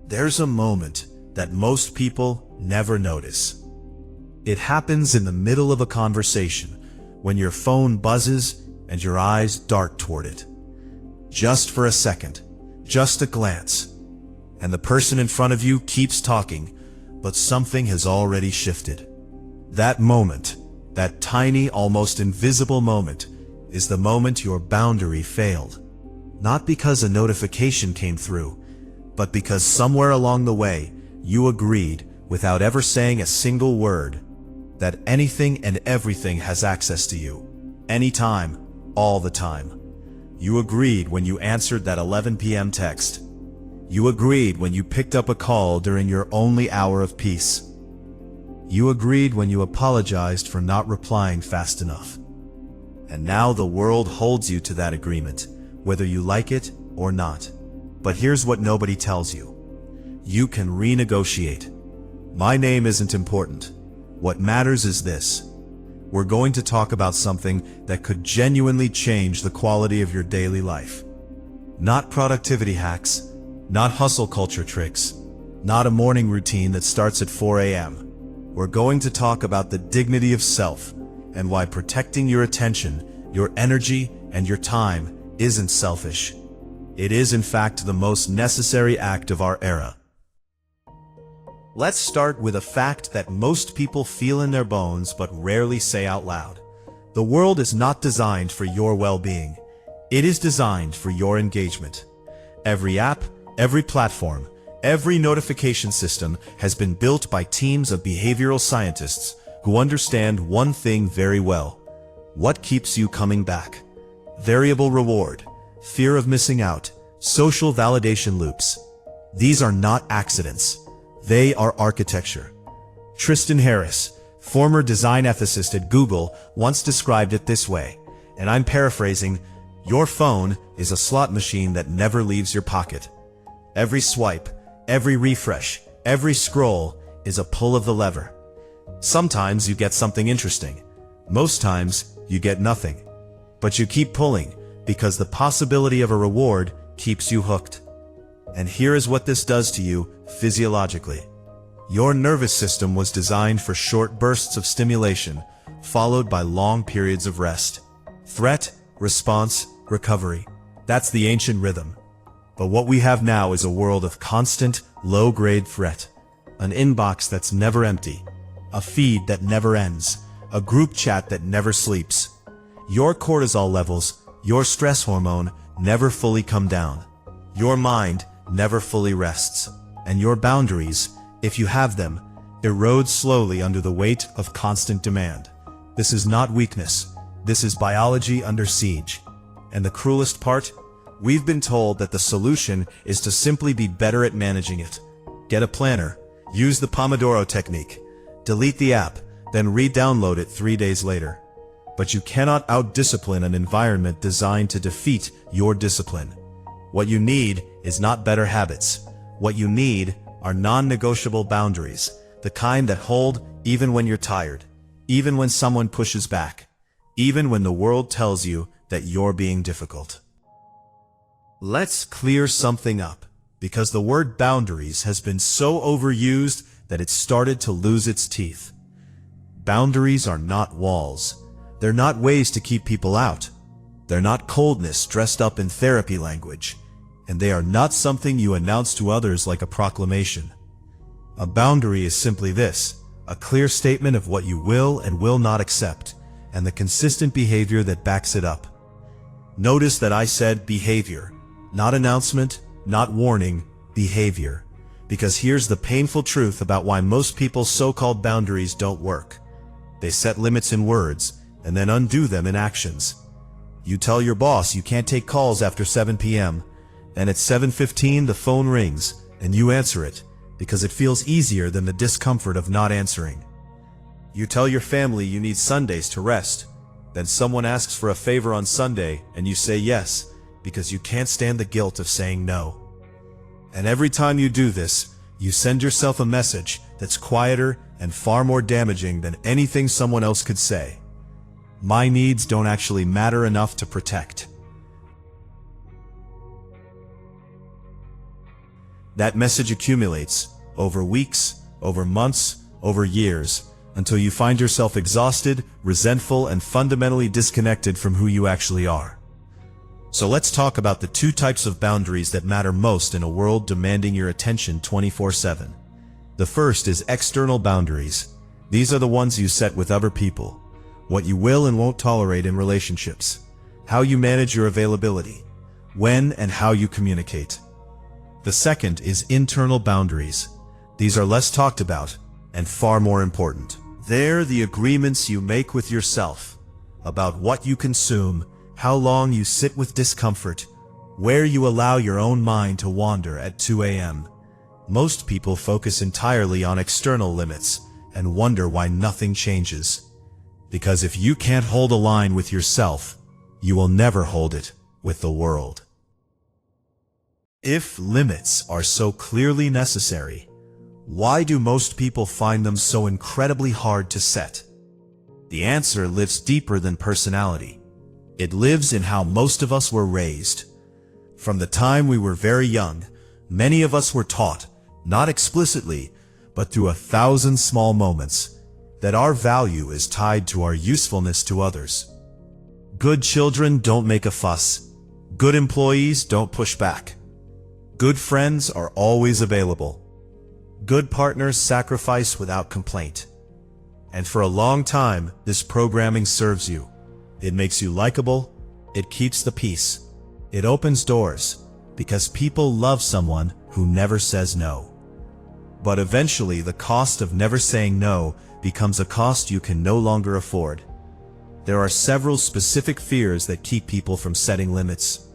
There's a moment that most people never notice. It happens in the middle of a conversation, when your phone buzzes and your eyes dart toward it. Just for a second, just a glance, and the person in front of you keeps talking, but something has already shifted. That moment, that tiny, almost invisible moment, is the moment your boundary failed. Not because a notification came through, but because somewhere along the way, you agreed, without ever saying a single word, that anything and everything has access to you. Anytime, all the time. You agreed when you answered that 11 p.m. text. You agreed when you picked up a call during your only hour of peace. You agreed when you apologized for not replying fast enough. And now the world holds you to that agreement, whether you like it or not. But here's what nobody tells you. You can renegotiate. My name isn't important. What matters is this. We're going to talk about something that could genuinely change the quality of your daily life. Not productivity hacks, not hustle culture tricks, not a morning routine that starts at 4 a.m. We're going to talk about the dignity of self and why protecting your attention, your energy, and your time isn't selfish. It is, in fact, the most necessary act of our era. Let's start with a fact that most people feel in their bones but rarely say out loud. The world is not designed for your well-being. It is designed for your engagement. Every app, every platform, every notification system has been built by teams of behavioral scientists who understand one thing very well. What keeps you coming back? Variable reward, fear of missing out, social validation loops. These are not accidents. They are architecture. Tristan Harris, former design ethicist at Google, once described it this way, and I'm paraphrasing, "Your phone is a slot machine that never leaves your pocket. Every swipe, every refresh, every scroll is a pull of the lever. Sometimes you get something interesting. Most times you get nothing. But you keep pulling because the possibility of a reward keeps you hooked. And here is what this does to you physiologically. Your nervous system was designed for short bursts of stimulation, followed by long periods of rest. Threat, response, recovery. That's the ancient rhythm. But what we have now is a world of constant, low-grade threat. An inbox that's never empty. A feed that never ends. A group chat that never sleeps. Your cortisol levels, your stress hormone, never fully come down. Your mind never fully rests. And your boundaries, if you have them, erode slowly under the weight of constant demand. This is not weakness. This is biology under siege. And the cruelest part? We've been told that the solution is to simply be better at managing it. Get a planner. Use the Pomodoro technique. Delete the app, then re-download it 3 days later. But you cannot out-discipline an environment designed to defeat your discipline. What you need is not better habits. What you need are non-negotiable boundaries, the kind that hold even when you're tired, even when someone pushes back, even when the world tells you that you're being difficult. Let's clear something up, because the word boundaries has been so overused that it's started to lose its teeth. Boundaries are not walls. They're not ways to keep people out. They're not coldness dressed up in therapy language. And they are not something you announce to others like a proclamation. A boundary is simply this, a clear statement of what you will and will not accept, and the consistent behavior that backs it up. Notice that I said behavior, not announcement, not warning, behavior. Because here's the painful truth about why most people's so-called boundaries don't work. They set limits in words, and then undo them in actions. You tell your boss you can't take calls after 7 p.m., and at 7:15 the phone rings, and you answer it, because it feels easier than the discomfort of not answering. You tell your family you need Sundays to rest, then someone asks for a favor on Sunday, and you say yes, because you can't stand the guilt of saying no. And every time you do this, you send yourself a message that's quieter and far more damaging than anything someone else could say. My needs don't actually matter enough to protect. That message accumulates over weeks, over months, over years, until you find yourself exhausted, resentful, and fundamentally disconnected from who you actually are. So let's talk about the two types of boundaries that matter most in a world demanding your attention 24/7. The first is external boundaries. These are the ones you set with other people, what you will and won't tolerate in relationships, how you manage your availability, when and how you communicate. The second is internal boundaries. These are less talked about and far more important. They're the agreements you make with yourself about what you consume, how long you sit with discomfort, where you allow your own mind to wander at 2 a.m. Most people focus entirely on external limits and wonder why nothing changes. Because if you can't hold a line with yourself, you will never hold it with the world. If limits are so clearly necessary, why do most people find them so incredibly hard to set? The answer lives deeper than personality. It lives in how most of us were raised. From the time we were very young, many of us were taught, not explicitly, but through 1,000 small moments, that our value is tied to our usefulness to others. Good children don't make a fuss. Good employees don't push back. Good friends are always available. Good partners sacrifice without complaint. And for a long time, this programming serves you. It makes you likable. It keeps the peace. It opens doors, because people love someone who never says no. But eventually, the cost of never saying no becomes a cost you can no longer afford. There are several specific fears that keep people from setting limits.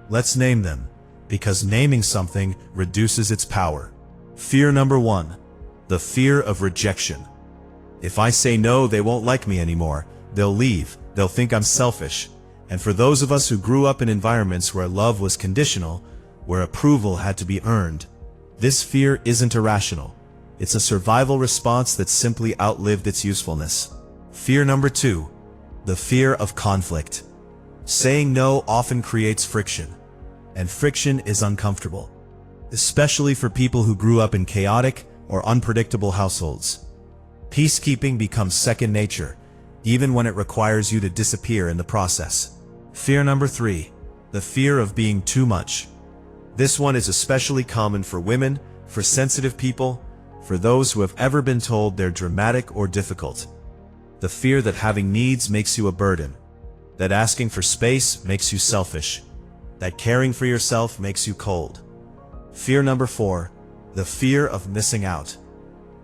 Let's name them, because naming something reduces its power. Fear number 1, the fear of rejection. If I say no, they won't like me anymore. They'll leave. They'll think I'm selfish. And for those of us who grew up in environments where love was conditional, where approval had to be earned, this fear isn't irrational. It's a survival response that simply outlived its usefulness. Fear number 2, the fear of conflict. Saying no often creates friction, and friction is uncomfortable, especially for people who grew up in chaotic or unpredictable households. Peacekeeping becomes second nature, even when it requires you to disappear in the process. Fear number 3, the fear of being too much. This one is especially common for women, for sensitive people, for those who have ever been told they're dramatic or difficult. The fear that having needs makes you a burden, that asking for space makes you selfish, that caring for yourself makes you cold. Fear number 4, the fear of missing out.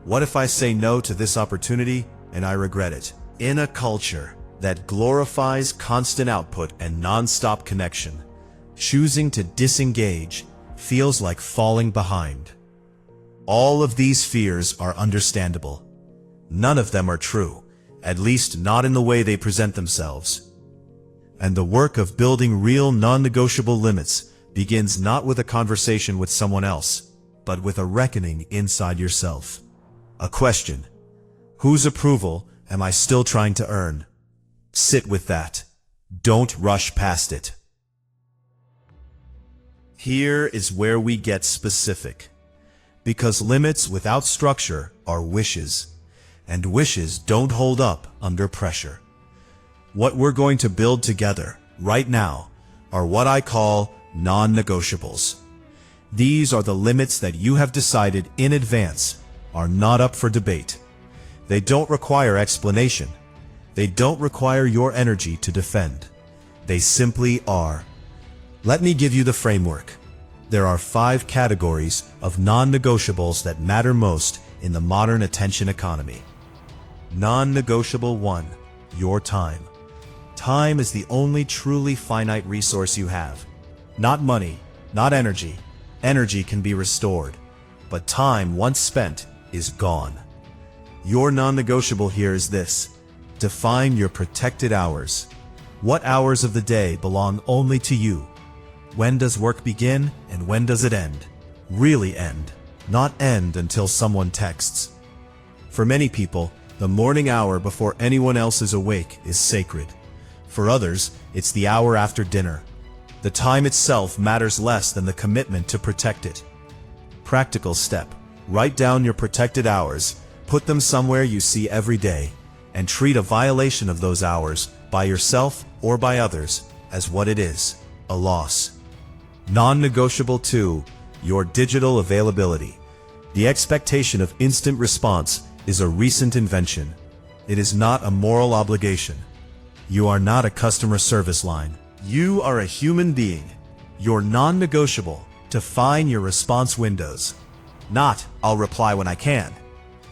What if I say no to this opportunity and I regret it? In a culture that glorifies constant output and non-stop connection, choosing to disengage feels like falling behind. All of these fears are understandable. None of them are true, at least not in the way they present themselves. And the work of building real non-negotiable limits begins not with a conversation with someone else, but with a reckoning inside yourself. A question: whose approval am I still trying to earn? Sit with that. Don't rush past it. Here is where we get specific. Because limits without structure are wishes, and wishes don't hold up under pressure. What we're going to build together right now are what I call non-negotiables. These are the limits that you have decided in advance are not up for debate. They don't require explanation. They don't require your energy to defend. They simply are. Let me give you the framework. There are 5 categories of non-negotiables that matter most in the modern attention economy. Non-negotiable 1, your time. Time is the only truly finite resource you have. Not money, not energy. Energy can be restored, but time once spent is gone. Your non-negotiable here is this: define your protected hours. What hours of the day belong only to you? When does work begin and when does it end? Really end, not end until someone texts. For many people, the morning hour before anyone else is awake is sacred. For others, it's the hour after dinner. The time itself matters less than the commitment to protect it. Practical step. Write down your protected hours, put them somewhere you see every day, and treat a violation of those hours, by yourself or by others, as what it is, a loss. Non-negotiable 2. Your digital availability. The expectation of instant response is a recent invention. It is not a moral obligation. You are not a customer service line. You are a human being. You're non-negotiable. Define your response windows. Not, I'll reply when I can.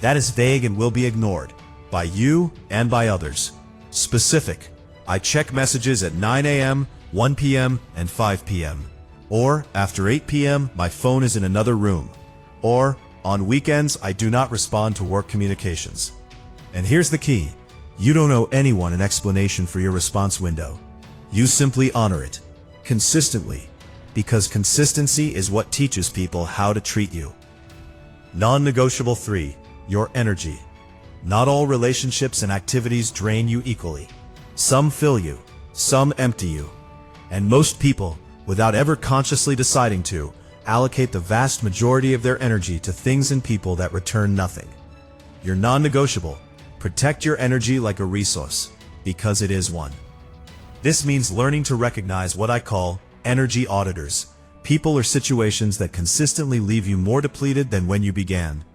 That is vague and will be ignored, by you and by others. Specific. I check messages at 9 a.m., 1 p.m., and 5 p.m. Or, after 8 p.m., my phone is in another room. Or, on weekends, I do not respond to work communications. And here's the key. You don't owe anyone an explanation for your response window. You simply honor it. Consistently. Because consistency is what teaches people how to treat you. Non-negotiable 3. Your energy. Not all relationships and activities drain you equally. Some fill you, some empty you. And most people, without ever consciously deciding to, allocate the vast majority of their energy to things and people that return nothing. You're non-negotiable. Protect your energy like a resource, because it is one. This means learning to recognize what I call energy auditors, people or situations that consistently leave you more depleted than when you began.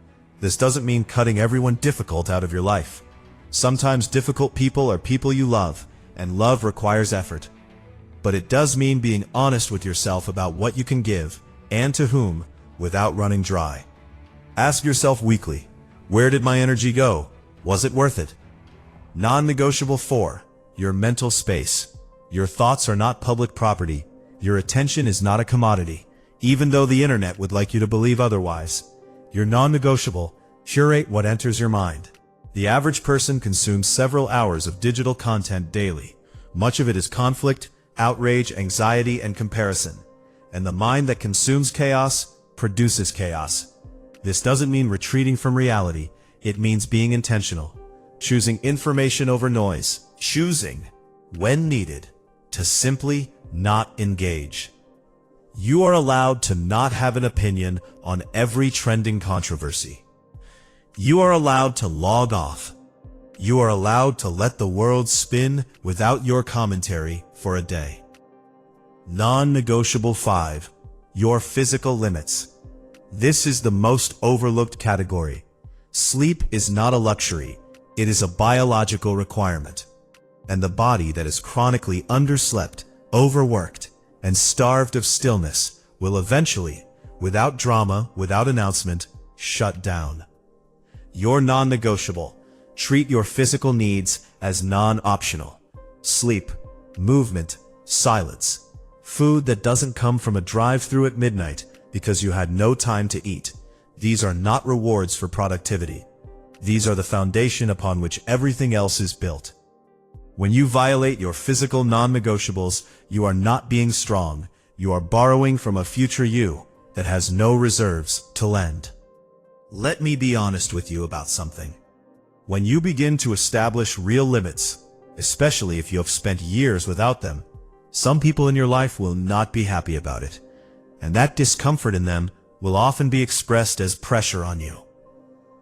This doesn't mean cutting everyone difficult out of your life. Sometimes difficult people are people you love, and love requires effort. But it does mean being honest with yourself about what you can give, and to whom, without running dry. Ask yourself weekly, where did my energy go? Was it worth it? Non-negotiable 4. Your mental space. Your thoughts are not public property. Your attention is not a commodity, even though the internet would like you to believe otherwise. You're non-negotiable. Curate what enters your mind. The average person consumes several hours of digital content daily. Much of it is conflict, outrage, anxiety, and comparison. And the mind that consumes chaos produces chaos. This doesn't mean retreating from reality. It means being intentional. Choosing information over noise. Choosing, when needed, to simply not engage. You are allowed to not have an opinion on every trending controversy. You are allowed to log off. You are allowed to let the world spin without your commentary for a day. Non-negotiable 5. Your physical limits. This is the most overlooked category. Sleep is not a luxury. It is a biological requirement. And the body that is chronically underslept, overworked, and starved of stillness will eventually, without drama, without announcement, shut down. You're non-negotiable. Treat your physical needs as non-optional. Sleep, movement, silence. Food that doesn't come from a drive-thru at midnight because you had no time to eat. These are not rewards for productivity. These are the foundation upon which everything else is built. When you violate your physical non-negotiables, you are not being strong. You are borrowing from a future you that has no reserves to lend. Let me be honest with you about something. When you begin to establish real limits, especially if you have spent years without them, some people in your life will not be happy about it. And that discomfort in them will often be expressed as pressure on you.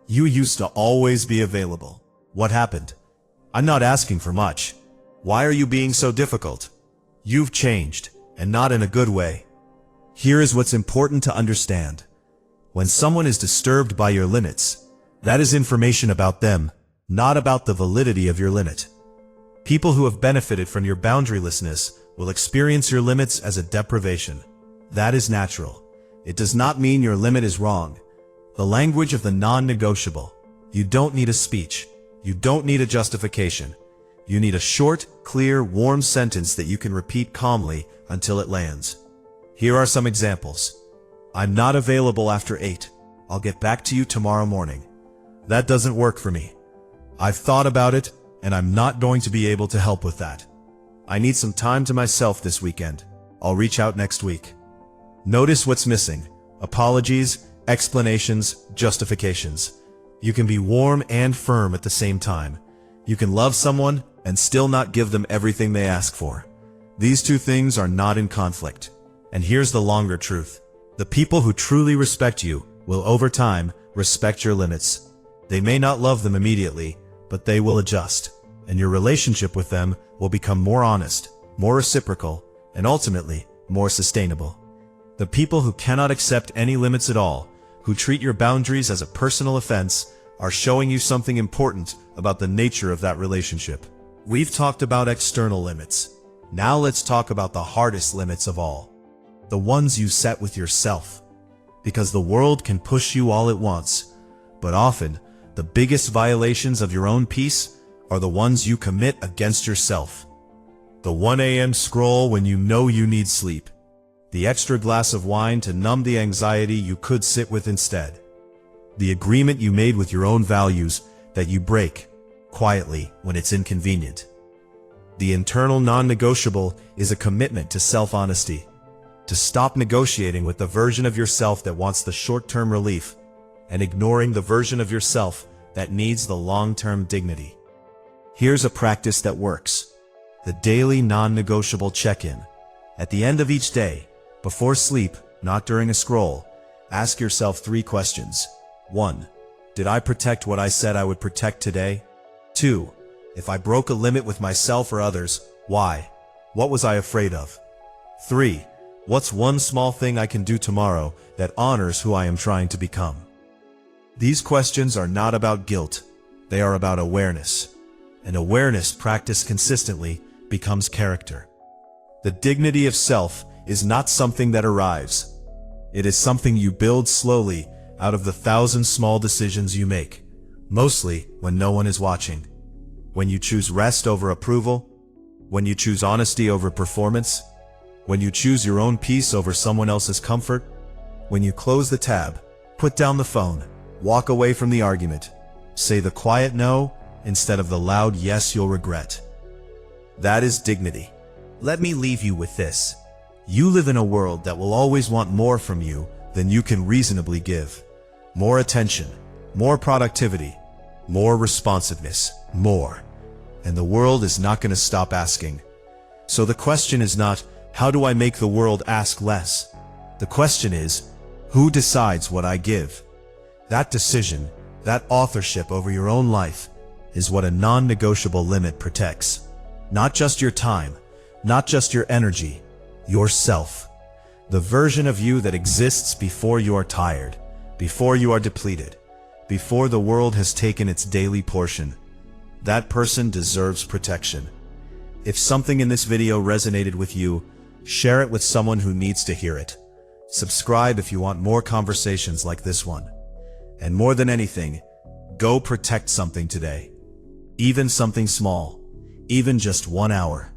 You used to always be available. What happened? I'm not asking for much. Why are you being so difficult? You've changed, and not in a good way. Here is what's important to understand. When someone is disturbed by your limits, that is information about them, not about the validity of your limit. People who have benefited from your boundarylessness will experience your limits as a deprivation. That is natural. It does not mean your limit is wrong. The language of the non-negotiable. You don't need a speech. You don't need a justification. You need a short, clear, warm sentence that you can repeat calmly until it lands. Here are some examples. I'm not available after 8. I'll get back to you tomorrow morning. That doesn't work for me. I've thought about it, and I'm not going to be able to help with that. I need some time to myself this weekend. I'll reach out next week. Notice what's missing. Apologies, explanations, justifications. You can be warm and firm at the same time. You can love someone and still not give them everything they ask for. These two things are not in conflict. And here's the longer truth. The people who truly respect you will over time respect your limits. They may not love them immediately, but they will adjust, and your relationship with them will become more honest, more reciprocal, and ultimately more sustainable. The people who cannot accept any limits at all, who treat your boundaries as a personal offense, are showing you something important about the nature of that relationship. We've talked about external limits. Now let's talk about the hardest limits of all. The ones you set with yourself. Because the world can push you all it wants, but often the biggest violations of your own peace are the ones you commit against yourself. The 1 a.m. scroll when you know you need sleep. The extra glass of wine to numb the anxiety you could sit with instead. The agreement you made with your own values that you break quietly when it's inconvenient. The internal non-negotiable is a commitment to self-honesty, to stop negotiating with the version of yourself that wants the short-term relief and ignoring the version of yourself that needs the long-term dignity. Here's a practice that works. The daily non-negotiable check-in. At the end of each day, before sleep, not during a scroll, ask yourself 3 questions. 1. Did I protect what I said I would protect today? 2. If I broke a limit with myself or others, why? What was I afraid of? 3. What's one small thing I can do tomorrow that honors who I am trying to become? These questions are not about guilt. They are about awareness. And awareness practiced consistently becomes character. The dignity of self is not something that arrives. It is something you build slowly out of the 1,000 small decisions you make, mostly when no one is watching. When you choose rest over approval, when you choose honesty over performance, when you choose your own peace over someone else's comfort, when you close the tab, put down the phone, walk away from the argument, say the quiet no instead of the loud yes you'll regret. That is dignity. Let me leave you with this. You live in a world that will always want more from you than you can reasonably give. More attention, more productivity, more responsiveness, more. And the world is not going to stop asking. So the question is not, how do I make the world ask less? The question is, who decides what I give? That decision, that authorship over your own life, is what a non-negotiable limit protects. Not just your time, not just your energy, yourself. The version of you that exists before you are tired, before you are depleted, before the world has taken its daily portion. That person deserves protection. If something in this video resonated with you, share it with someone who needs to hear it. Subscribe if you want more conversations like this one. And more than anything, go protect something today. Even something small, even just 1 hour.